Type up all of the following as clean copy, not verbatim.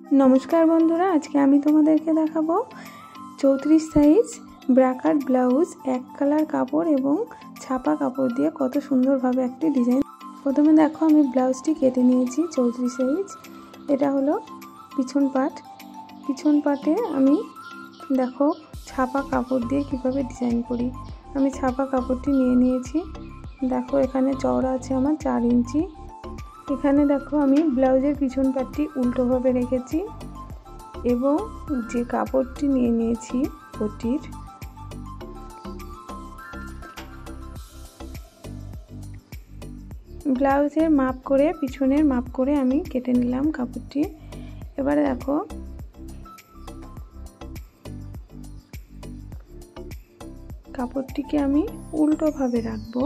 नमस्कार बंधुरा, आज के आमी तोमादेरके देखाबो 34 साइज ब्राकाट ब्लाउज एक कलर कापड़ एवं छापा कापड़ दिए कत सुंदर भावे एक डिजाइन। प्रथमे देखो आमी ब्लाउजटी केटे निয়েছি 34 साइज। एटा हलो पिछन पाट। पिछन पाटे आमी देखो छापा कापड़ दिए किभाबे डिजाइन करी। आमी छापा कापड़टी निয়েছি। देखो एखाने चौड़ा आछे आमार 4 इंची। এখানে দেখো আমি ব্লাউজের পিছন পাটটি উল্টোভাবে রেখেছি এবং যে কাপড়টি নিয়ে নিয়েছি পটির ব্লাউজের মাপ করে পিছনের মাপ করে আমি কেটে নিলাম কাপড়টি। এবারে দেখো কাপড়টিকে আমি উল্টোভাবে রাখবো।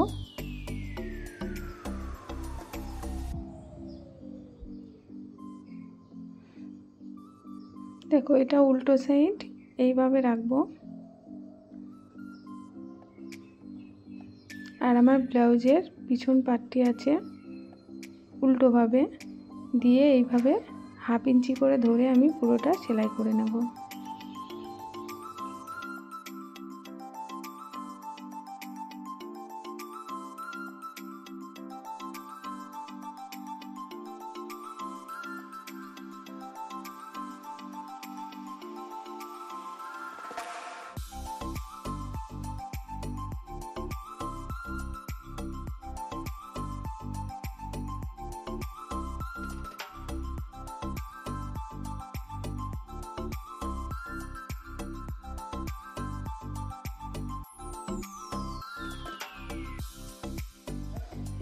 देखो এটা উল্টো সাইড এইভাবে রাখবো। আর আমার ব্লাউজের পিছন পাটটি আছে উল্টোভাবে দিয়ে এইভাবে হাফ ইঞ্চি করে ধরে আমি পুরোটা সেলাই করে নেব।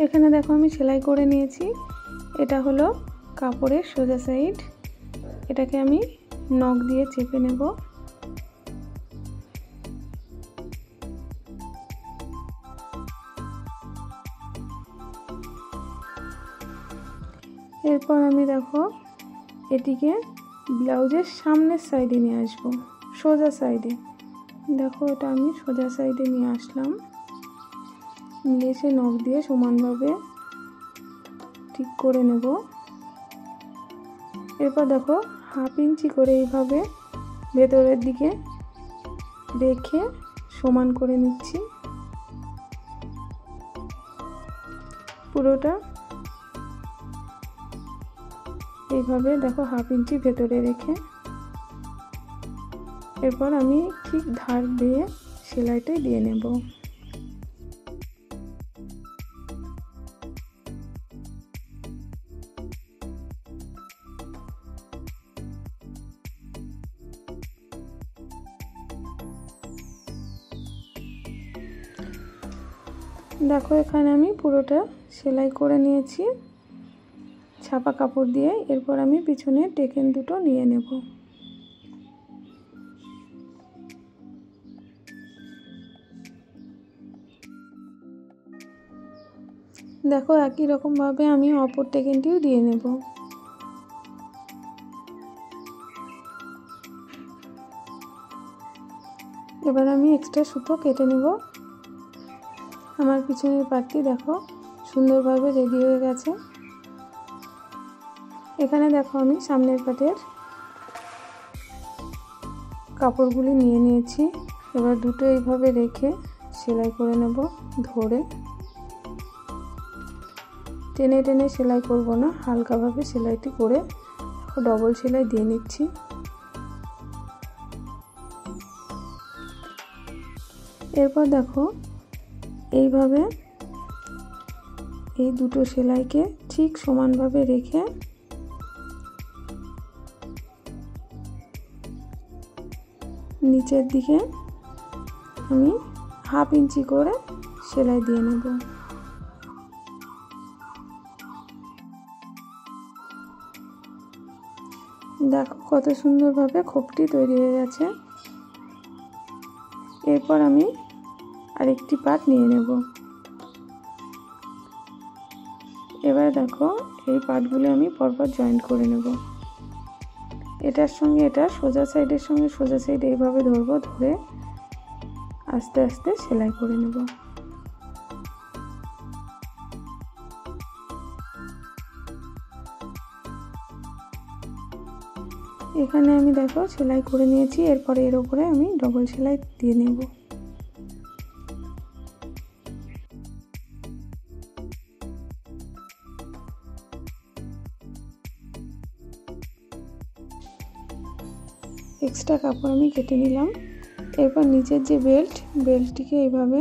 এখানে দেখো আমি সেলাই করে নিয়েছি। এটা হলো কাপড়ের সোজা সাইড। এটাকে আমি নখ দিয়ে চেপে নেব। এরপর আমি দেখো এটিকে ব্লাউজের সামনের সাইডে নিয়ে আসব, সোজা সাইডে। দেখো এটা আমি সোজা সাইডে নিয়ে আসলাম। নিয়ে এসে নখ দিয়ে সমানভাবে ঠিক করে নেব। এরপর দেখো হাফ ইঞ্চি করে এইভাবে ভেতরের দিকে রেখে সমান করে নিচ্ছি পুরোটা। এইভাবে দেখো হাফ ইঞ্চি ভেতরে রেখে এরপর আমি ঠিক ধার দিয়ে সেলাইটাই দিয়ে নেব। দেখো এখানে আমি পুরোটা সেলাই করে নিয়েছি ছাপা কাপড় দিয়ে। এরপর আমি পিছনে টেকেন দুটো নিয়ে নেব। দেখো একই রকম ভাবে আমি অপর টেকেনটিও দিয়ে নেব। এবার আমি এক্সট্রা সুতো কেটে নেব। আমার পিছনের পাটটি দেখো সুন্দরভাবে রেডি হয়ে গেছে। এখানে দেখো আমি সামনের পাটের কাপড়গুলি নিয়ে নিয়েছি। এবার দুটো এইভাবে রেখে সেলাই করে নেব। ধরে টেনে টেনে সেলাই করব না, হালকাভাবে সেলাইটি করে ডবল সেলাই দিয়ে নিচ্ছি। এরপর দেখো এইভাবে এই দুটো সেলাইকে ঠিক সমানভাবে রেখে নিচের দিকে আমি হাফ ইঞ্চি করে সেলাই দিয়ে নেব। দেখো কত সুন্দরভাবে খোপটি তৈরি হয়ে গেছে। এরপর আমি আরেকটি পাট নিয়ে নেব। এবার দেখো এই পাটগুলো আমি পরপর জয়েন্ট করে নেব। এটার সঙ্গে এটা সোজা সাইডের সঙ্গে সোজা সাইড এইভাবে ধরবো, ধরে আস্তে আস্তে সেলাই করে নেব। এখানে আমি দেখো সেলাই করে নিয়েছি। এরপরে এর উপরে আমি ডবল সেলাই দিয়ে নেব। এক্সট্রা কাপড় আমি কেটে নিলাম। এরপর নিচের যে বেল্টটিকে এইভাবে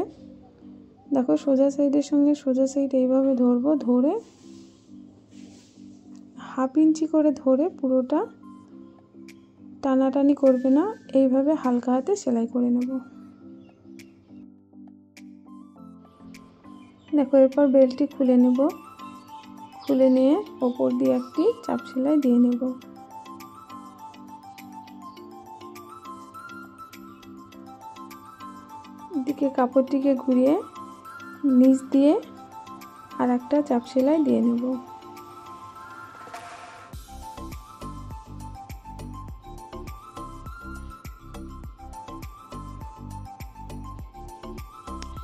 দেখো সোজা সাইডের সঙ্গে সোজা সাইড এইভাবে ধরবো, ধরে 1/2 ইঞ্চি করে ধরে পুরোটা টানাটানি করবে না, এইভাবে হালকা হাতে সেলাই করে নেব। দেখো এরপর বেল্টটি খুলে নেব, খুলে নিয়ে ওপর দিয়ে একটি চাপ সেলাই দিয়ে নেব। এদিকে কাপড়টিকে ঘুরিয়ে নিচ দিয়ে আর একটা চাপ সেলাই দিয়ে নেব।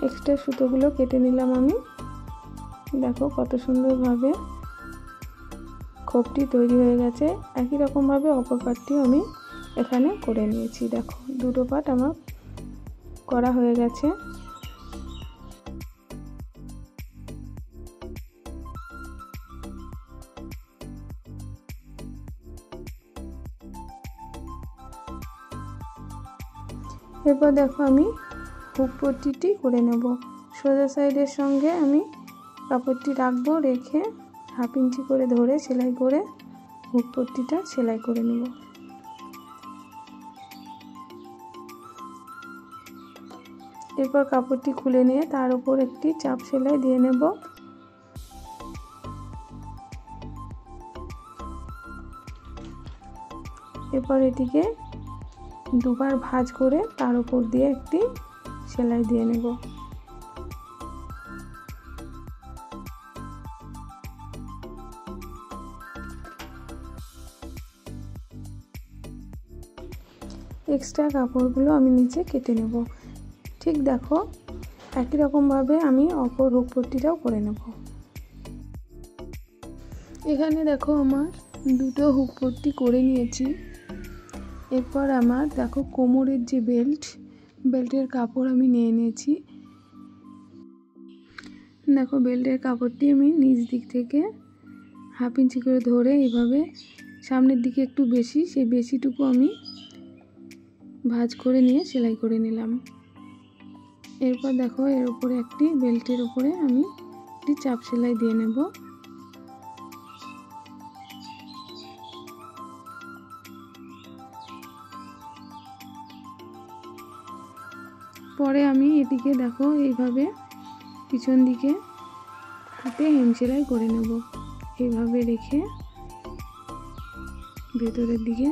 এক্সট্রা সুতোগুলো কেটে নিলাম আমি। দেখো কত সুন্দরভাবে খোপটি তৈরি হয়ে গেছে। একই রকমভাবে অপর পাটটিও আমি এখানে করে নিয়েছি। দেখো দুটো পাট আমার করা হয়ে গেছে। এরপর দেখো আমি হুক পট্টিটি করে নেব। সোজা সাইডের সঙ্গে আমি কাপড়টি রাখবো, রেখে 1/2 ইঞ্চি করে ধরে সেলাই করে হুক পট্টিটা সেলাই করে নেব। এরপর কাপড়টি খুলে নিয়ে তার উপর একটি চাপ সেলাই দিয়ে নেব। এরপর এটিকে দুবার ভাঁজ করে তার উপর দিয়ে একটি সেলাই দিয়ে নেব। এক্সট্রা কাপড়গুলো আমি নিচে কেটে নেব। ঠিক দেখো একই রকমভাবে আমি অপর হুক পট্টিটাও করে নেব। এখানে দেখো আমার দুটো হুক পট্টি করে নিয়েছি। এরপর আমার দেখো কোমরের যে বেল্টের কাপড় আমি নিয়ে নিয়েছি। দেখো বেল্টের কাপড়টি আমি নিচ দিক থেকে 1/2 ইঞ্চি করে ধরে এইভাবে সামনের দিকে একটু বেশি, সেই বেশিটুকু আমি ভাঁজ করে নিয়ে সেলাই করে নিলাম। এরপর দেখো এর উপরে একটি বেল্টের উপরে আমি একটি চাপ সেলাই দিয়ে নেব। পরে আমি এটিকে দেখো এইভাবে পিছন দিকে হাতে হেম সেলাই করে নেব। এইভাবে রেখে ভেতরের দিকে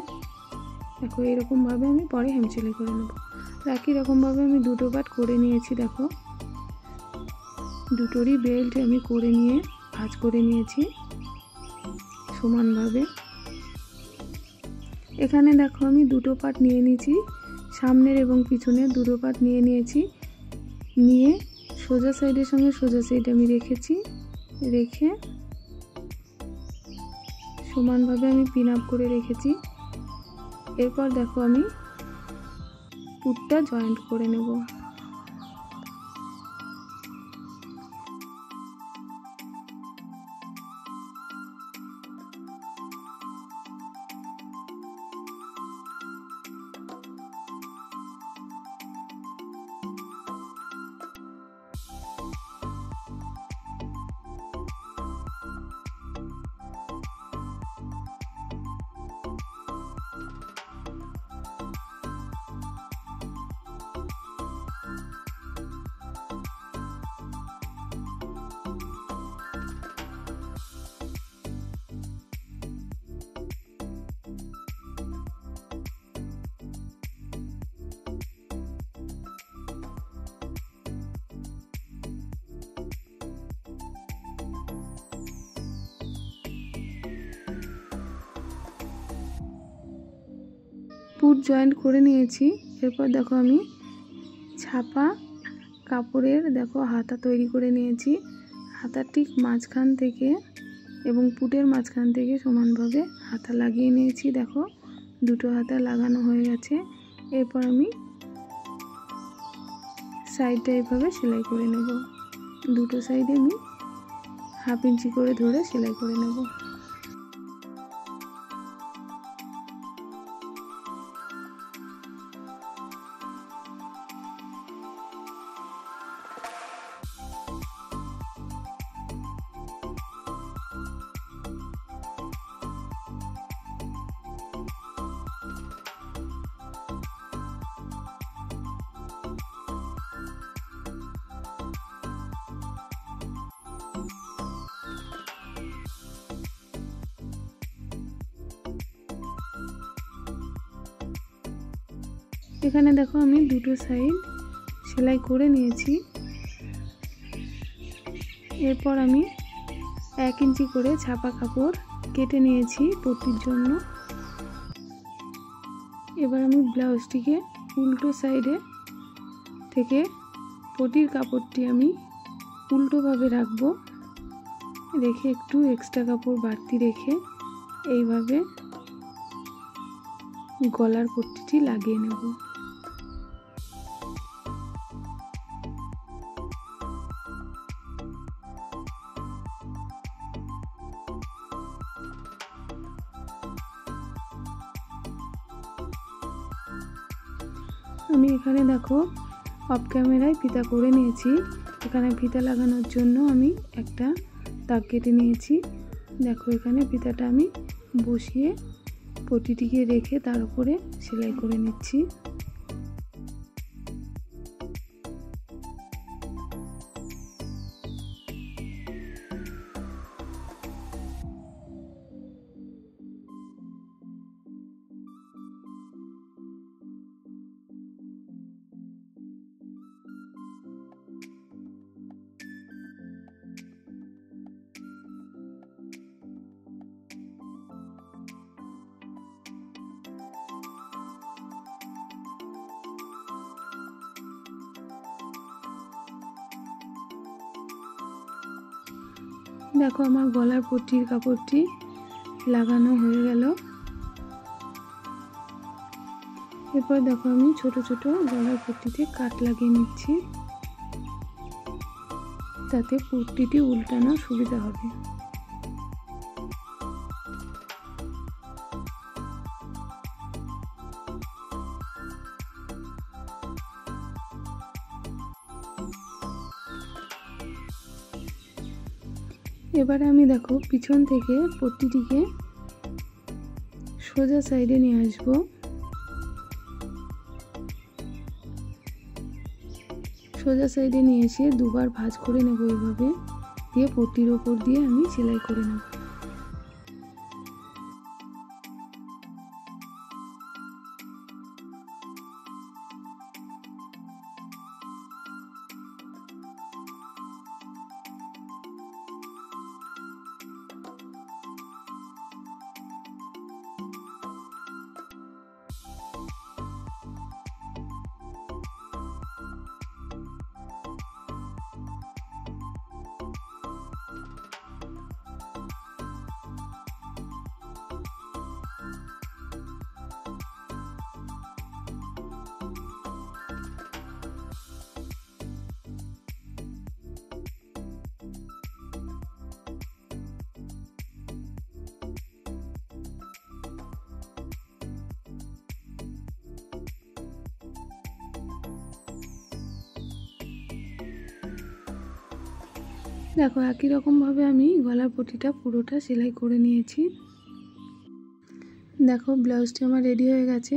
দেখো এরকমভাবে আমি পরে হেম সেলাই করে নেব। একই রকমভাবে আমি দুটো পাট করে নিয়েছি। দেখো দুটোরই বেল্ট আমি করে নিয়ে ভাঁজ করে নিয়েছি সমানভাবে। এখানে দেখো আমি দুটো পাট নিয়ে নিয়েছি, সামনের এবং পিছনের দুটো পাট নিয়ে নিয়েছি। নিয়ে সোজা সাইডের সঙ্গে সোজা সাইড আমি রেখেছি, রেখে সমানভাবে আমি পিন আপ করে রেখেছি। এরপর দেখো আমি পুটটা জয়েন্ট করে নেব। পুট জয়েন্ট করে নিয়েছি। এরপর দেখো আমি ছাপা কাপড়ের দেখো হাতা তৈরি করে নিয়েছি। হাতার ঠিক মাঝখান থেকে এবং পুটের মাঝখান থেকে সমানভাবে হাতা লাগিয়ে নিয়েছি। দেখো দুটো হাতা লাগানো হয়ে গেছে। এরপর আমি সাইডটা এভাবে সেলাই করে নেব। দুটো সাইডে আমি 1/2 ইঞ্চি করে ধরে সেলাই করে নেব। এখানে দেখো আমি দুটো সাইড সেলাই করে নিয়েছি। এরপর আমি 1 ইঞ্চি করে ছাপা কাপড় কেটে নিয়েছি পট্টির জন্য। এবার আমি ব্লাউজটিকে উল্টো সাইডে থেকে পট্টির কাপড়টি আমি উল্টোভাবে রাখবো, রেখে একটু এক্সট্রা কাপড় বাড়তি রেখে এইভাবে গলার পট্টিটি লাগিয়ে নেব। আমি এখানে দেখো অফ ক্যামেরায় ফিতা করে নিয়েছি। এখানে ফিতা লাগানোর জন্য আমি একটা দাগ কেটে নিয়েছি। দেখো এখানে ফিতাটা আমি বসিয়ে পট্টিটিকে রেখে তার উপরে সেলাই করে নিচ্ছি। দেখো আমার গলার পট্টির কাপড়টি লাগানো হয়ে গেল। এরপর দেখো আমি ছোট ছোট গলার পট্টিতে কাট লাগিয়ে নিচ্ছি, তাতে পট্টিটি উল্টানো সুবিধা হবে। এবারে আমি দেখো পিছন থেকে পট্টিটিকে সোজা সাইডে নিয়ে আসব। সোজা সাইডে নিয়ে এসে দুবার ভাঁজ করে নেব, এইভাবে দিয়ে পট্টির ওপর দিয়ে আমি সেলাই করে নেব। দেখো একই রকমভাবে আমি গলার পট্টিটা পুরোটা সেলাই করে নিয়েছি। দেখো ব্লাউজটি আমার রেডি হয়ে গেছে।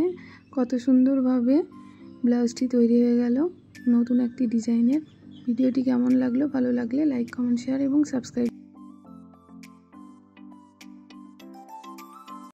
কত সুন্দরভাবে ব্লাউজটি তৈরি হয়ে গেল নতুন একটি ডিজাইনের। ভিডিওটি কেমন লাগলো? ভালো লাগলে লাইক, কমেন্ট, শেয়ার এবং সাবস্ক্রাইব।